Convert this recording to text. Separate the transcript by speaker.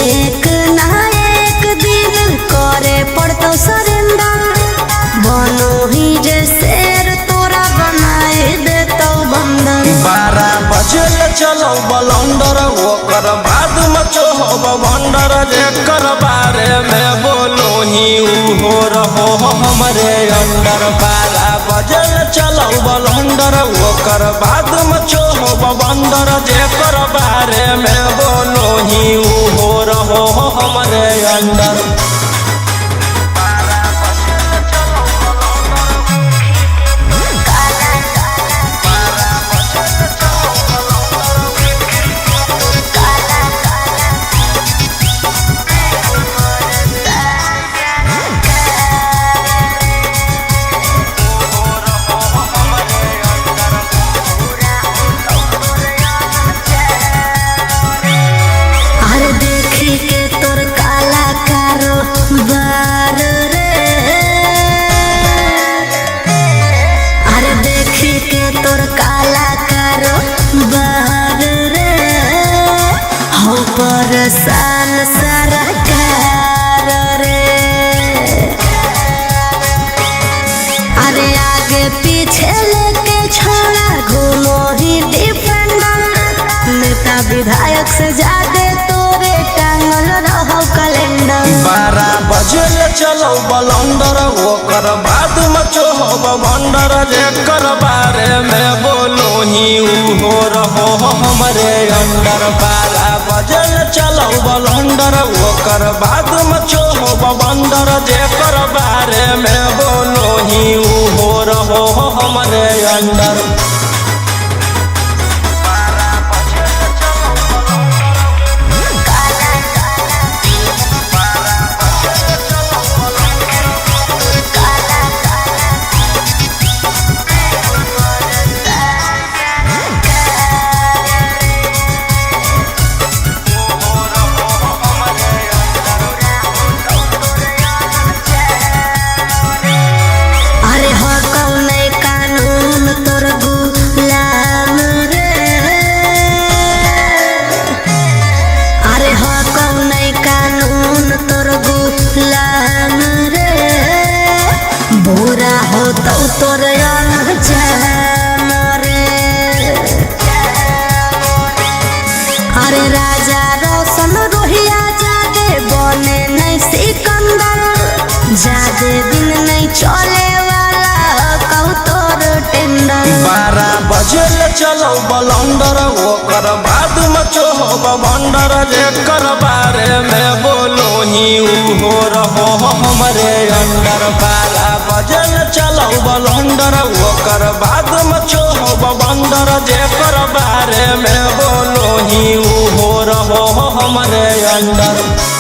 Speaker 1: एक ना एक दिन करे पड़तो सरेंडर। बनो ही जे शेर तोरा बनाए देतो बंदर।
Speaker 2: 12 बजे चलो बलंदर ओकर बाद मचो हो भंडर। जेकर बारे में बोलो ही हो रहो हमरे अंडर। 12 बजे चलो बलंदर ओकर बाद मचो हो बंदर। जेकर बारे में बोलो ही हो रहो हमरे अंडर।
Speaker 1: परेशान सरकार रे। अरे आगे पीछे लेके छोड़ा घूमो ही डिफेंडर। नेता विधायक से ज्यादा तोरे टांगल रहो कैलेंडर।
Speaker 2: 12 बजे चलो बलंदर ओकर बाद मचो हो भंडर। जेकर बारे में बोलो ही हो रहो हमरे अंडर। 12 बजे चलो बलंदर ओकर बाद मचो हो भंडर। जेकर बारे में बोलो ही हो रहो हमरे अंडर।
Speaker 1: बुरा हो तो तोर अरे राजा रोशन रोहिया जादे बने नहीं सिकंदर। जादे दिन नहीं चले वाला कहू तोर टेंडर।
Speaker 2: 12 बजे चलो बलंदर ओकर बाद मचो हो भंडर। जेकर बारे में बोलो ही हो रहो हमरे अंडर। 12 बजे चलो बलंदर ओकर बाद मचो हो भंडर। जेकर बारे में बोलो ही हो रहो हमरे अंडर।